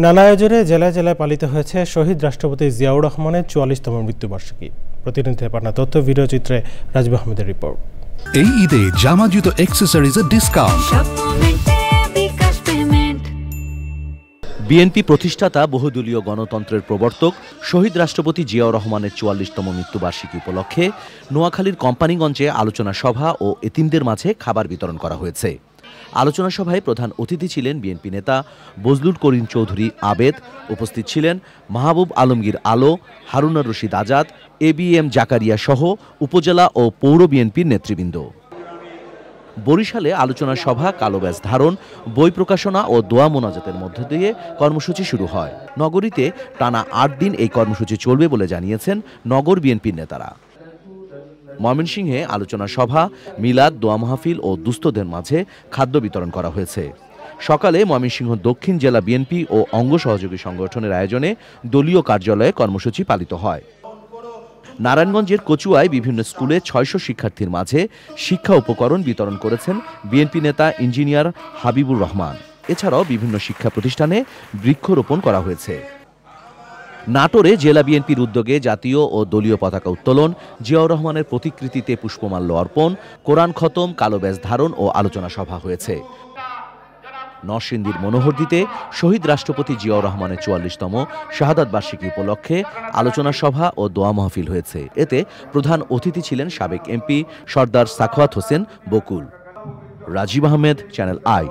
নানা আয়োজনে জেলায় জেলায় পালিত হয়েছে শহীদ রাষ্ট্রপতি জিয়াউর রহমানের ৪৪তম মৃত্যুবার্ষিকী। প্রতিনিধি পাটনা তথ্য ভিডিও চিত্রে রাজীব আহমেদের রিপোর্ট। এই ঈদে জামা জুতো অ্যাক্সেসরিজের ডিসকাউন্ট। বিএনপি প্রতিষ্ঠাতা বহুদলীয় গণতন্ত্রের প্রবর্তক শহীদ রাষ্ট্রপতি জিয়াউর রহমানের ৪৪তম মৃত্যুবার্ষিকী উপলক্ষে নোয়াখালীর কোম্পানিগঞ্জে আলোচনা সভা ও এতিমদের মাঝে খাবার বিতরণ করা হয়েছে। আলোচনা সভায় প্রধান অতিথি ছিলেন বিএনপি নেতা বজলুল করিম চৌধুরী আবেদ, উপস্থিত ছিলেন মাহবুব আলমগীর আলো, হারুনার রশিদ আজাদ, এবিএম জাকারিয়া সহ উপজেলা ও পৌর বিএনপির নেতৃবৃন্দ। বরিশালে আলোচনা সভা, কালো ব্যাজ ধারণ, বই প্রকাশনা ও দোয়া মোনাজাতের মধ্য দিয়ে কর্মসূচি শুরু হয়। নগরীতে টানা ৮ দিন এই কর্মসূচি চলবে বলে জানিয়েছেন নগর বিএনপির নেতারা। ময়মনসিংহে আলোচনা সভা, মিলাদ, দোয়া মাহফিল ও দুস্থদের মাঝে খাদ্য বিতরণ করা হয়েছে। সকালে ময়মনসিংহ দক্ষিণ জেলা বিএনপি ও অঙ্গ সহযোগী সংগঠনের আয়োজনে দলীয় কার্যালয়ে কর্মসূচি পালিত হয়। নারায়ণগঞ্জের কচুয়ায় বিভিন্ন স্কুলে ৬০০ শিক্ষার্থীর মাঝে শিক্ষা উপকরণ বিতরণ করেছেন বিএনপি নেতা ইঞ্জিনিয়ার হাবিবুর রহমান। এছাড়াও বিভিন্ন শিক্ষা প্রতিষ্ঠানে বৃক্ষরোপণ করা হয়েছে। নাটোরে জেলা বিএনপির উদ্যোগে জাতীয় ও দলীয় পতাকা উত্তোলন, জিয়াউর রহমানের প্রতিকৃতিতে পুষ্পমাল্য অর্পণ, কোরআন খতম, কালো ব্যাজ ধারণ ও আলোচনা সভা হয়েছে। নরসিংদীর মনোহরদীতে শহীদ রাষ্ট্রপতি জিয়াউর রহমানের ৪৪তম শাহাদাত বার্ষিকী উপলক্ষে আলোচনা সভা ও দোয়া মাহফিল হয়েছে। এতে প্রধান অতিথি ছিলেন সাবেক এমপি সর্দার সাখাওয়াত হোসেন বকুল। রাজীব আহমেদ, চ্যানেল আই।